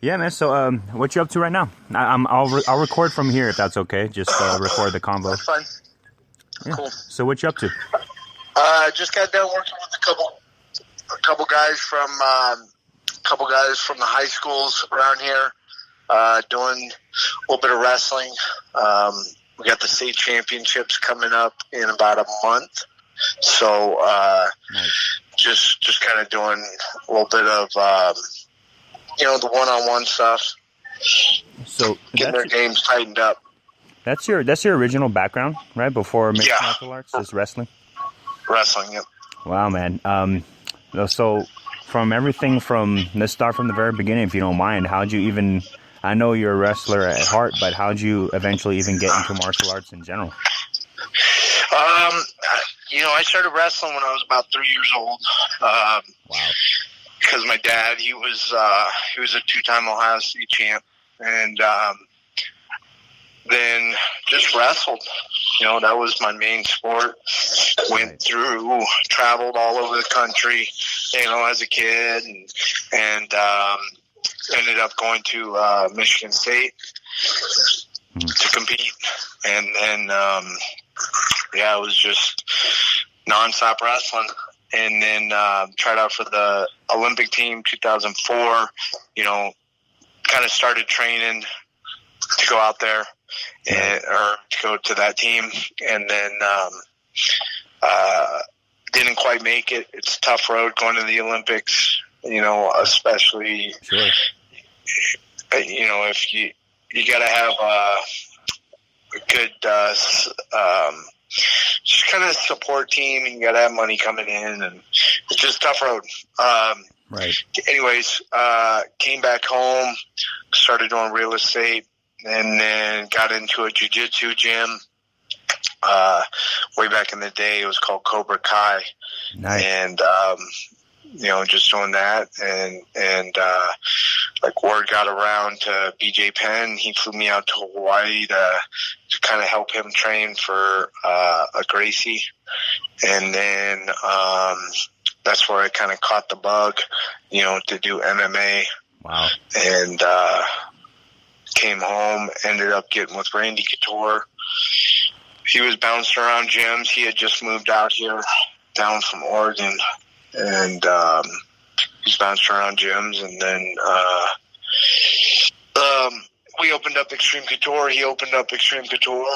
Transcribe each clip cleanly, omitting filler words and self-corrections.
Yeah, man. So, what you up to right now? I'll record from here if that's okay. Just record the convo. That's fine. Yeah. Cool. So, what you up to? Just got done working with a couple guys from the high schools around here, doing a little bit of wrestling. We got the state championships coming up in about a month, so Nice. just kind of doing a little bit of the one-on-one stuff. So getting their games tightened up. That's your original background, right? Before mixed martial arts, just wrestling. Wrestling, yep. Wow, man. So let's start from the very beginning, if you don't mind. How'd you even? I know you're a wrestler at heart, but how'd you eventually even get into martial arts in general? I started wrestling when I was about 3 years old. Wow. Because my dad, he was a two-time Ohio State champ, and then just wrestled. That was my main sport. Traveled all over the country, as a kid, and ended up going to Michigan State to compete, and then it was just nonstop wrestling. And then tried out for the Olympic team 2004, kind of started training to go out there or to go to that team. And then didn't quite make it. It's a tough road going to the Olympics, especially, sure. If you got to have a good just kind of support team, and you got to have money coming in, and it's just a tough road. Right. Anyways, came back home, started doing real estate, and then got into a jiu-jitsu gym. Way back in the day, it was called Cobra Kai. Nice. And, just doing that, and word got around to BJ Penn. He flew me out to Hawaii to kind of help him train for a Gracie, and then that's where I kind of caught the bug, to do MMA. Wow. And came home, ended up getting with Randy Couture. He was bouncing around gyms. He had just moved out here down from Oregon, and he's bouncing around gyms, and then we opened up Extreme Couture. He opened up Extreme Couture,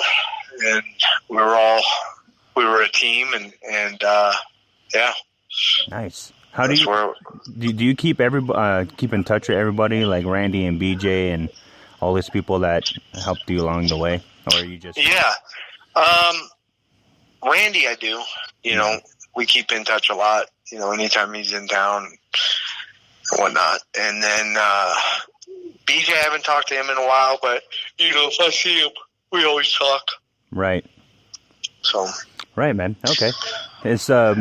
and we were a team, and yeah. Nice. How do you keep keep in touch with everybody, like Randy and BJ and all these people that helped you along the way, or are you just? Yeah, Randy, I do. We keep in touch a lot. Anytime he's in town and whatnot, and then BJ, I haven't talked to him in a while, but if I see him, we always talk. Right. So. Right, man. Okay. It's I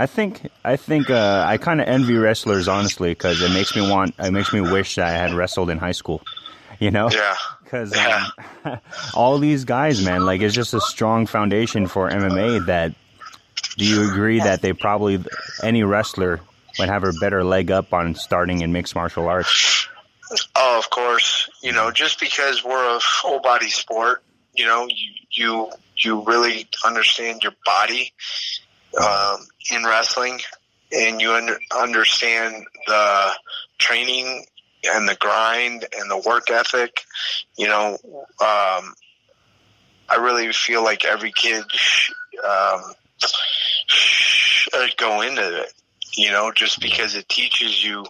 think I kind of envy wrestlers, honestly, because it makes me wish that I had wrestled in high school, Yeah. Because all these guys, man, it's just a strong foundation for MMA. Do you agree that any wrestler would have a better leg up on starting in mixed martial arts? Oh, of course. Just because we're a full body sport, you really understand your body in wrestling, and you understand the training and the grind and the work ethic. I really feel like every kid should go into it, just because it teaches you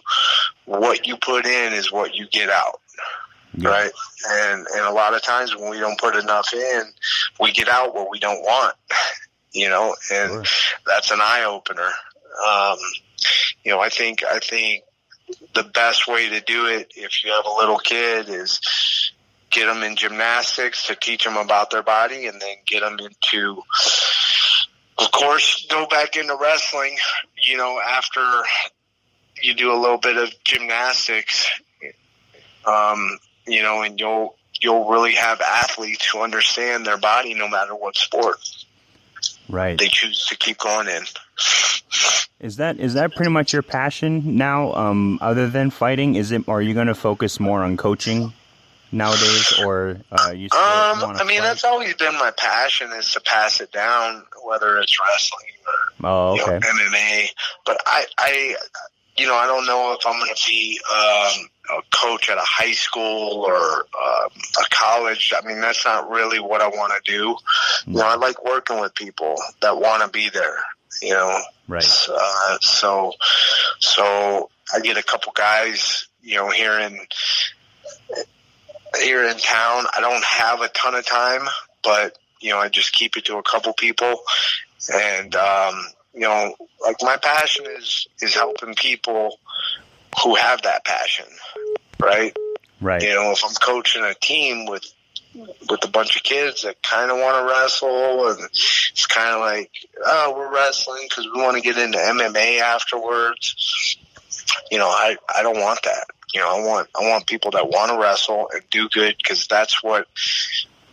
what you put in is what you get out. Yeah. Right. And a lot of times when we don't put enough in, we get out what we don't want, and sure. That's an eye opener. I think the best way to do it, if you have a little kid, is get them in gymnastics to teach them about their body, and then get them into, of course, go back into wrestling, after you do a little bit of gymnastics, and you'll really have athletes who understand their body no matter what sport. they choose to keep going in. Is that pretty much your passion now? Other than fighting, are you going to focus more on coaching nowadays, or you still want to I mean, fight? that's always been my passion, is to pass it down, whether it's wrestling or MMA. But I don't know if I'm going to be a coach at a high school or a college. I mean, that's not really what I want to do. I like working with people that want to be there. Right. So I get a couple guys, here in town. I don't have a ton of time, but I just keep it to a couple people, and like my passion is helping people who have that passion, right? Right. If I'm coaching a team with a bunch of kids that kind of want to wrestle, and it's kind of like, oh, we're wrestling because we want to get into MMA afterwards. I don't want that. I want people that want to wrestle and do good, because that's what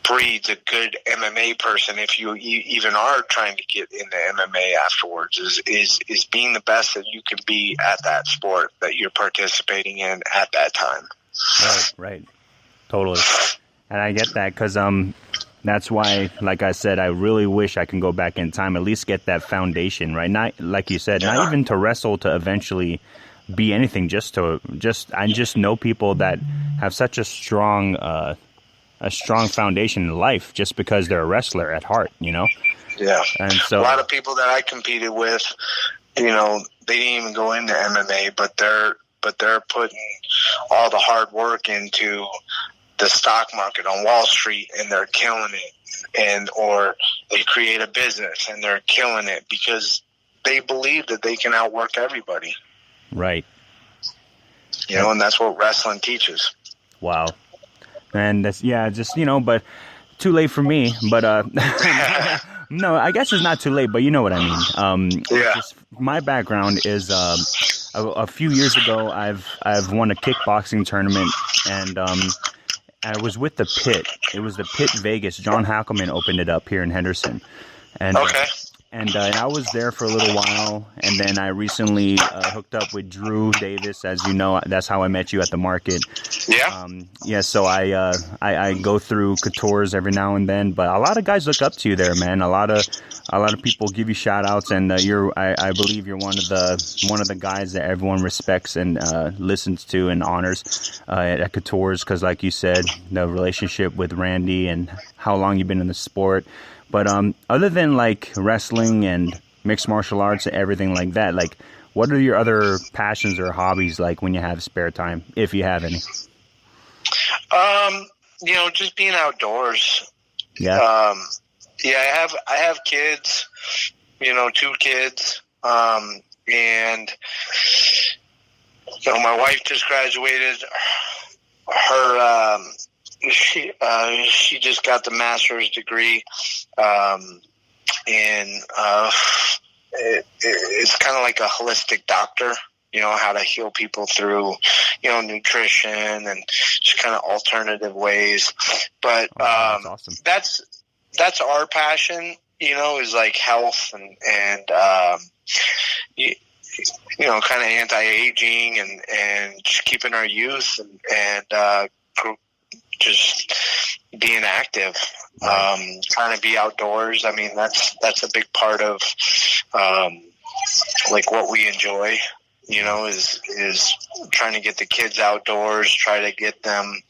breeds a good MMA person. If you even are trying to get into MMA afterwards, is being the best that you can be at that sport that you're participating in at that time. Right. Totally. And I get that, because that's why, like I said, I really wish I can go back in time, at least get that foundation, right? Not, like you said, not even to wrestle, to eventually be anything, I just know people that have such a strong foundation in life just because they're a wrestler at heart, Yeah. And so a lot of people that I competed with, they didn't even go into MMA, but they're putting all the hard work into the stock market on Wall Street, and they're killing it, or they create a business and they're killing it because they believe that they can outwork everybody. Right. And that's what wrestling teaches. Wow. And that's, but too late for me, but, no, I guess it's not too late, but you know what I mean. My background is, a few years ago, I've won a kickboxing tournament, and, I was with the Pit. It was the Pit Vegas. John Hackelman opened it up here in Henderson. And, and I was there for a little while, and then I recently hooked up with Drew Davis. As you know, that's how I met you at the market. Yeah. So I go through Couture's every now and then, but a lot of guys look up to you there, man. A lot of people give you shout outs, and I believe you're one of the guys that everyone respects and listens to and honors at Couture's, because, like you said, the relationship with Randy and how long you've been in the sport. But other than like wrestling and mixed martial arts and everything like that, like, what are your other passions or hobbies like when you have spare time, if you have any? Just being outdoors. Yeah. I have kids, 2 kids, and my wife just graduated. Her she just got the master's degree, and it's kind of like a holistic doctor. How to heal people through, nutrition and just kind of alternative ways. But that's awesome. That's our passion, is like health and kind of anti-aging and just keeping our youth and just being active, trying to be outdoors. I mean, that's a big part of like what we enjoy. Is trying to get the kids outdoors, try to get them,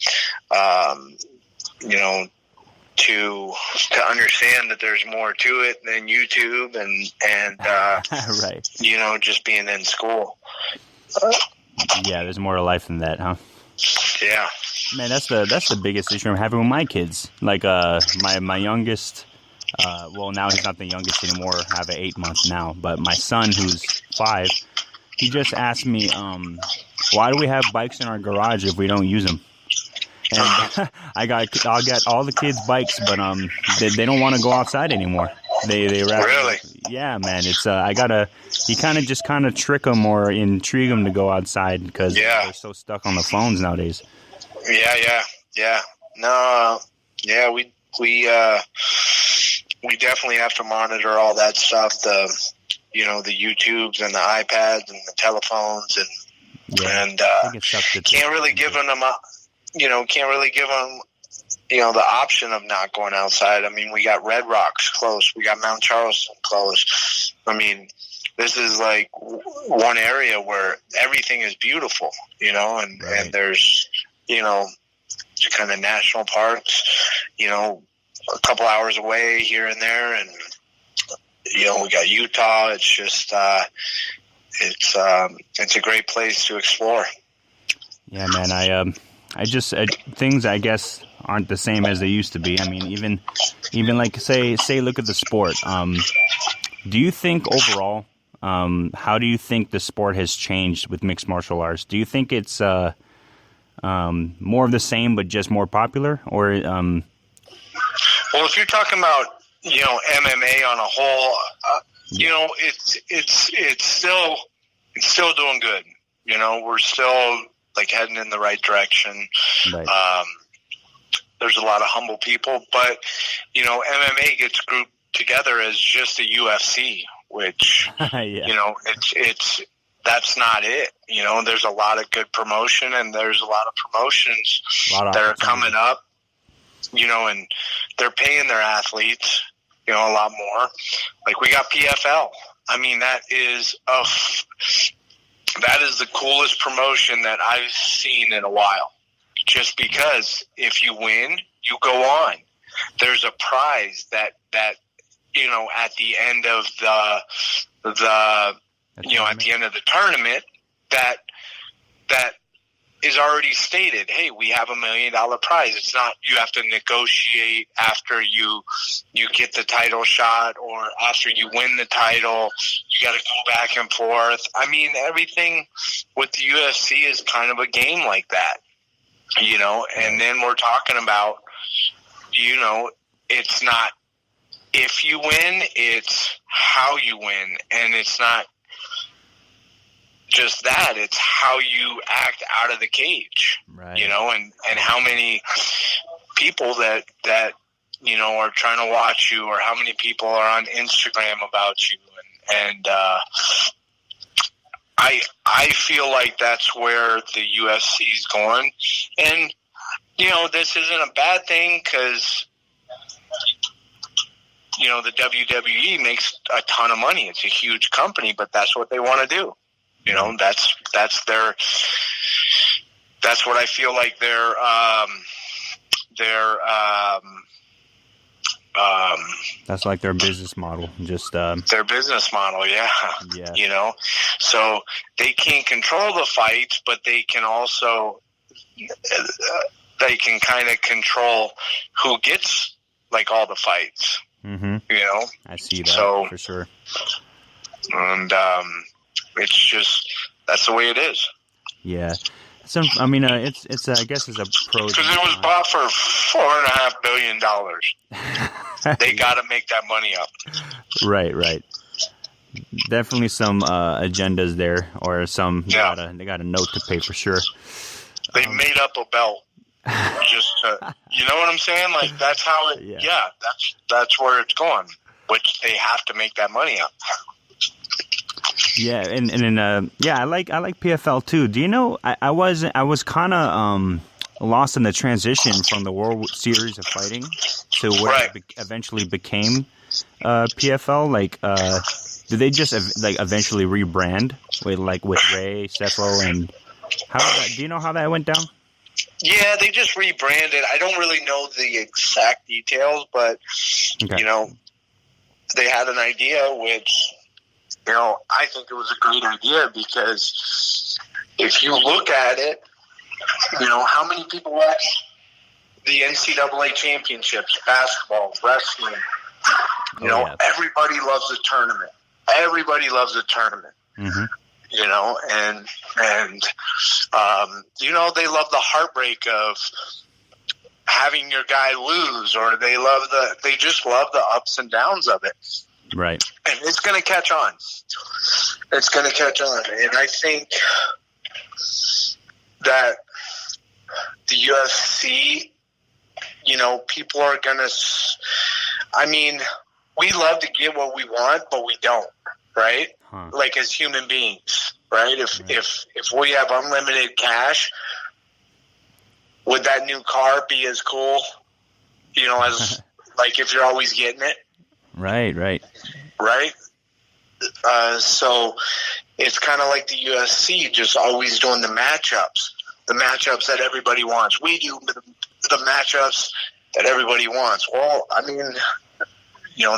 to understand that there's more to it than YouTube and right. Just being in school. Yeah, there's more to life than that, huh? Yeah. Man, that's the biggest issue I'm having with my kids. Like, my youngest, well, now he's not the youngest anymore. I have an 8 months now, but my son, who's 5, he just asked me, why do we have bikes in our garage if we don't use them? And I'll get all the kids bikes, but they don't want to go outside anymore. They rather, really? Yeah, man. It's you kind of trick them or intrigue them to go outside because they're so stuck on the phones nowadays. Yeah. No, yeah, we we definitely have to monitor all that stuff. The YouTubes and the iPads and the telephones and can't really give them the option of not going outside. I mean, we got Red Rocks close. We got Mount Charleston close. I mean, this is like one area where everything is beautiful, and there's, kind of national parks, a couple hours away here and there. And, we got Utah. It's just, it's a great place to explore. Yeah, man. I just things I guess aren't the same as they used to be. I mean, even like say look at the sport. Do you think overall, how do you think the sport has changed with mixed martial arts? Do you think it's more of the same but just more popular, or? Well, if you're talking about MMA on a whole, it's still doing good. We're still like heading in the right direction. Right. There's a lot of humble people, but MMA gets grouped together as just a UFC, which it's that's not it. There's a lot of good promotion, and there's a lot of promotions that are coming up. And they're paying their athletes, a lot more. Like we got PFL. I mean, that is the coolest promotion that I've seen in a while. Just because if you win, you go on. There's a prize that at the end of at the end of the tournament that is already stated. Hey, we have $1 million prize. It's not you have to negotiate after you get the title shot or after you win the title. You got to go back and forth. I mean, everything with the UFC is kind of a game like that, And then we're talking about, it's not if you win, it's how you win, and it's not just that, it's how you act out of the cage, right? And how many people that are trying to watch you, or how many people are on Instagram about you, and I feel like that's where the UFC is going, and this isn't a bad thing because the WWE makes a ton of money. It's a huge company, but that's what they want to do. That's what I feel like that's like their business model. Just their business model, yeah. So they can't control the fights, but they can also they can kind of control who gets like all the fights. Mm-hmm. I see that for sure. And it's just that's the way it is. Yeah. So I mean, it's I guess it's a pro. Because it was bought for $4.5 billion. They got to make that money up. Right. Definitely some agendas there, or some they got a note to pay for sure. They made up a belt. Just you know what I'm saying? Like that's how it. Yeah, that's where it's going. Which they have to make that money up. Yeah, and I like PFL too. Do you know? I was kind of lost in the transition from the World Series of Fighting to where it eventually became PFL. Like, did they just eventually rebrand with Ray, Cepho, and do you know how that went down? Yeah, they just rebranded. I don't really know the exact details, but they had an idea which. I think it was a great idea because if you look at it, how many people watch the NCAA championships, basketball, wrestling? Everybody loves a tournament. Everybody loves a tournament. Mm-hmm. And they love the heartbreak of having your guy lose, or they just love the ups and downs of it. Right. And it's going to catch on. It's going to catch on. And I think that the UFC, people are going to, we love to get what we want, but we don't, right? Huh. Like as human beings, right? If we have unlimited cash, would that new car be as cool, as like if you're always getting it? Right. Right? So it's kind of like the UFC, just always doing the matchups that everybody wants. We do the matchups that everybody wants. Well, I mean,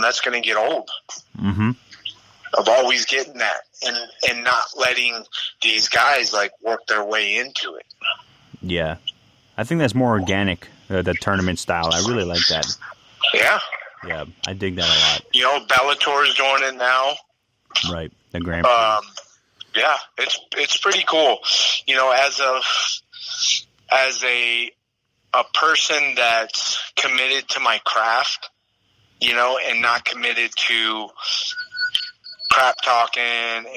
that's going to get old. Mm-hmm. Of always getting that and not letting these guys like work their way into it. Yeah. I think that's more organic, the tournament style. I really like that. Yeah. Yeah, I dig that a lot. Bellator's doing it now. Right, the Grand Prix. Yeah, it's pretty cool. As a person that's committed to my craft, and not committed to crap talking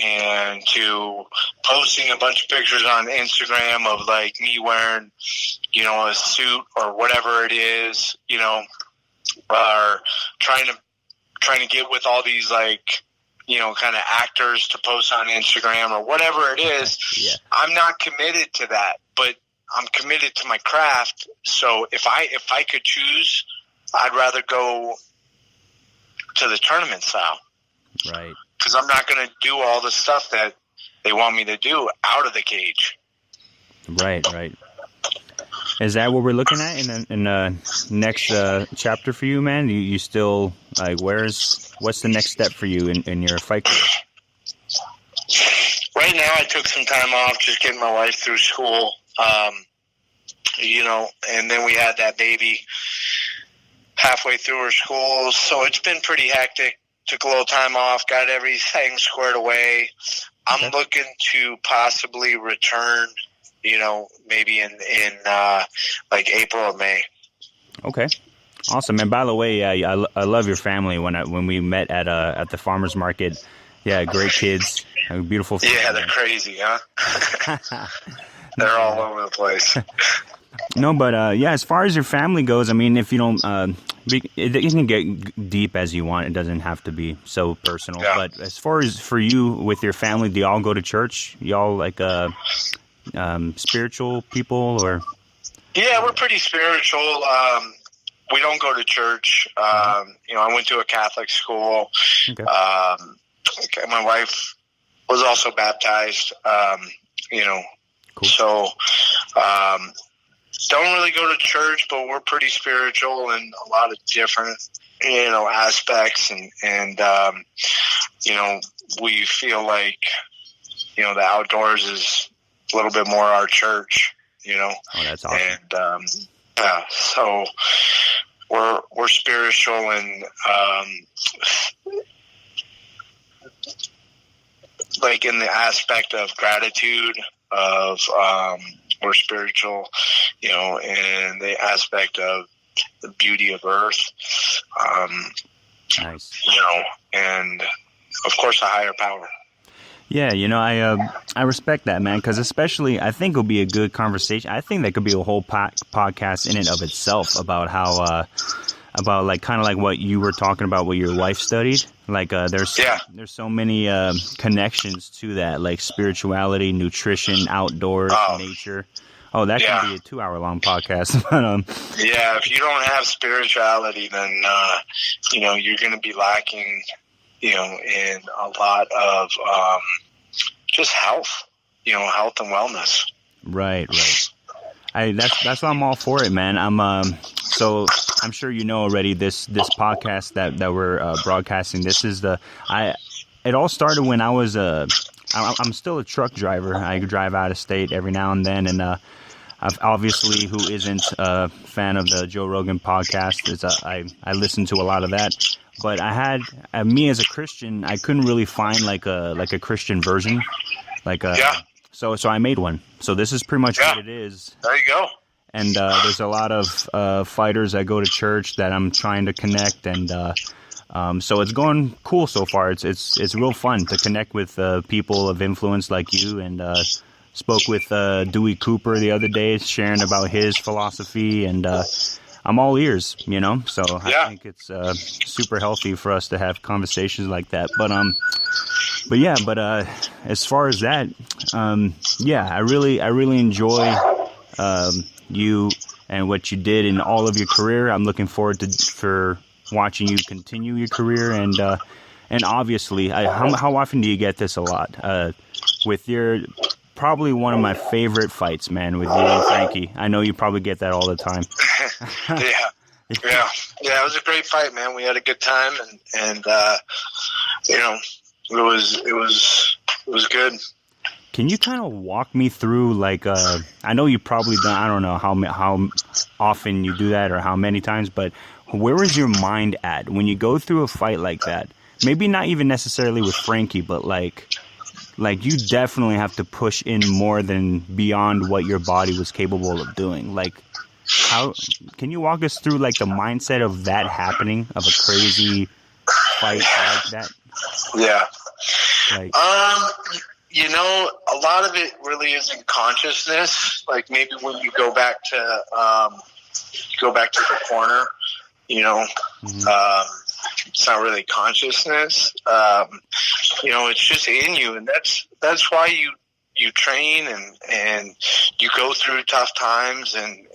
and to posting a bunch of pictures on Instagram of like me wearing, a suit or whatever it is, or trying to get with all these like, kind of actors to post on Instagram or whatever it is. Yeah. I'm not committed to that, but I'm committed to my craft. So if I could choose, I'd rather go to the tournament style. Right. Because I'm not going to do all the stuff that they want me to do out of the cage. Right. Is that what we're looking at in the next chapter for you, man? You still, like, what's the next step for you in your fight career? Right now I took some time off, just getting my wife through school, and then we had that baby halfway through her school, so it's been pretty hectic. Took a little time off, got everything squared away. I'm looking to possibly return, maybe in like April or May. Okay, awesome. And by the way, I love your family. When we met at the farmers market, great kids, beautiful family. Yeah, they're crazy, huh? They're all over the place. No, but as far as your family goes, I mean, if you don't, it can get deep as you want. It doesn't have to be so personal. Yeah. But as far as for you with your family, do y'all go to church? Y'all like spiritual people or? Yeah, we're pretty spiritual. We don't go to church. I went to a Catholic school. Okay. My wife was also baptized. Cool. So, don't really go to church, but we're pretty spiritual in a lot of different, aspects. And we feel like, the outdoors is a little bit more our church, Oh, that's awesome. And, so we're spiritual and, like in the aspect of gratitude of, we're spiritual, in the aspect of the beauty of earth, nice. And of course a higher power. Yeah, I respect that, man, because especially I think it'll be a good conversation. I think that could be a whole podcast in and of itself about how, about like kind of like what you were talking about, what your wife studied. Like there's so many connections to that, like spirituality, nutrition, outdoors, nature. Oh, that can be a 2-hour-long podcast. Yeah, if you don't have spirituality, then you're going to be lacking, in a lot of just health, health and wellness. Right. That's why I'm all for it, man. So I'm sure already this podcast that we're broadcasting. This is it all started when I was I'm still a truck driver. I drive out of state every now and then, and I've obviously, who isn't a fan of the Joe Rogan podcast, I listen to a lot of that. But I had me as a Christian, I couldn't really find like a Christian version, So I made one. So this is pretty much what it is. There you go. And there's a lot of fighters that go to church that I'm trying to connect, and so it's going cool so far. It's real fun to connect with people of influence like you, and spoke with Dewey Cooper the other day, sharing about his philosophy, and I'm all ears, you know. So Yeah. I think it's super healthy for us to have conversations like that. But as far as that, I really enjoy you and what you did in all of your career. I'm looking forward for watching you continue your career, and obviously, how often do you get this? A lot with your probably one of my favorite fights, man, with you and Frankie. I know you probably get that all the time. Yeah. It was a great fight, man. We had a good time, and you know, it was good. Can you kind of walk me through, like, I know you probably done, I don't know how often you do that or how many times, but where is your mind at when you go through a fight like that? Maybe not even necessarily with Frankie, but like you definitely have to push in more than beyond what your body was capable of doing. Like, how can you walk us through, like, the mindset of that happening, of a crazy fight like that? Yeah. Like, you know, a lot of it really isn't consciousness. Like, maybe when you go back to the corner, you know, it's not really consciousness. You know, it's just in you, and that's why you train and you go through tough times, and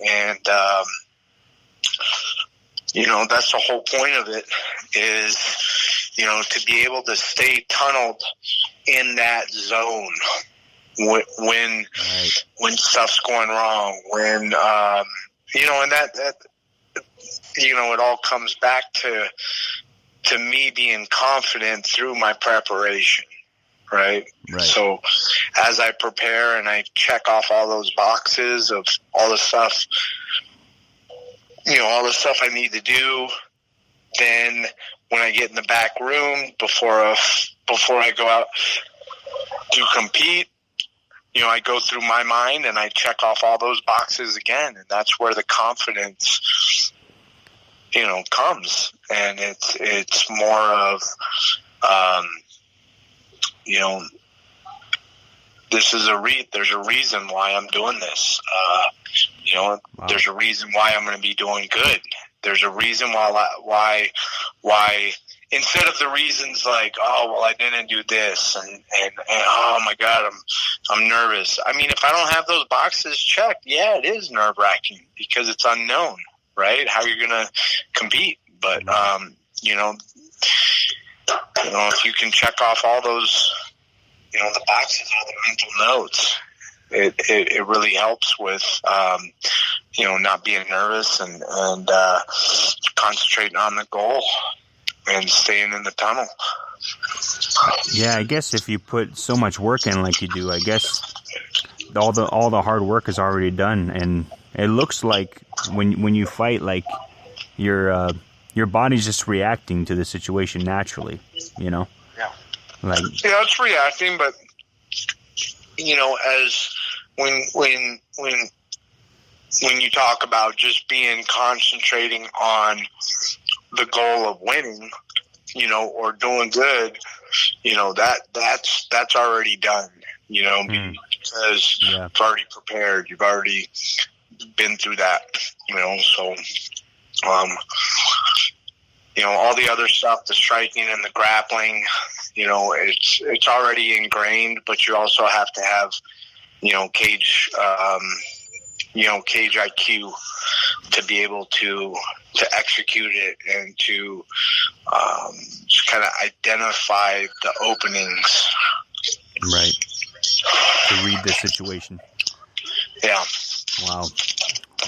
you know, that's the whole point of it, is, you know, to be able to stay tunneled in that zone when stuff's going wrong, when you know, and that you know, it all comes back to me being confident through my preparation, right? So as I prepare and I check off all those boxes of all the stuff, you know, all the stuff I need to do, then when I get in the back room before I go out to compete, you know, I go through my mind and I check off all those boxes again, and that's where the confidence, you know, comes. And it's more of, you know, there's a reason why I'm doing this. You know, There's a reason why I'm going to be doing good. There's a reason why instead of the reasons like, oh, well, I didn't do this, and oh my God, I'm nervous. I mean, if I don't have those boxes checked, yeah, it is nerve wracking because it's unknown, right? How you're going to compete. But, you know, if you can check off all those, you know, the boxes, all the mental notes, it really helps with, you know, not being nervous and concentrating on the goal and staying in the tunnel. Yeah, I guess if you put so much work in like you do, I guess all the hard work is already done, and it looks like when you fight, like your body's just reacting to the situation naturally, you know? Yeah. Like, yeah, it's reacting, but you know, as when you talk about just concentrating on the goal of winning, you know, or doing good, you know, that's already done, you know, because you've already prepared, you've already been through that, you know, so, you know, all the other stuff, the striking and the grappling, you know, it's already ingrained, but you also have to have, you know, cage IQ to be able to execute it and to just kind of identify the openings. Right. To read the situation. Yeah. Wow.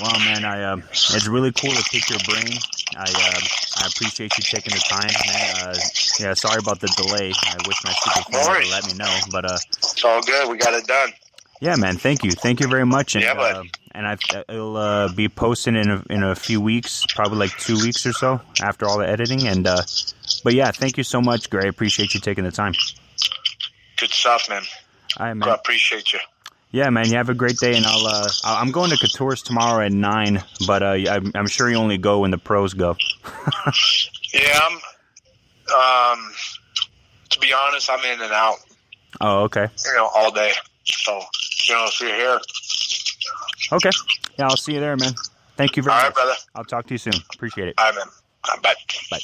Well, man, it's really cool to pick your brain. I appreciate you taking the time, man. Yeah, sorry about the delay. I wish my stupid phone would let me know, but it's all good. We got it done. Yeah, man. Thank you very much. And, bud. And it'll be posted in a few weeks, probably like 2 weeks or so after all the editing. And but yeah, thank you so much, Gray. I appreciate you taking the time. Good stuff, man. All right, man. I appreciate you. Yeah, man. You have a great day, and I'm going to Couture's tomorrow at 9, but I'm sure you only go when the pros go. Yeah, to be honest, I'm in and out. Oh, okay. You know, all day. So, you know, if you're here. Okay. Yeah, I'll see you there, man. Thank you very much. All right, brother. I'll talk to you soon. Appreciate it. All right, man. Bye. Bye.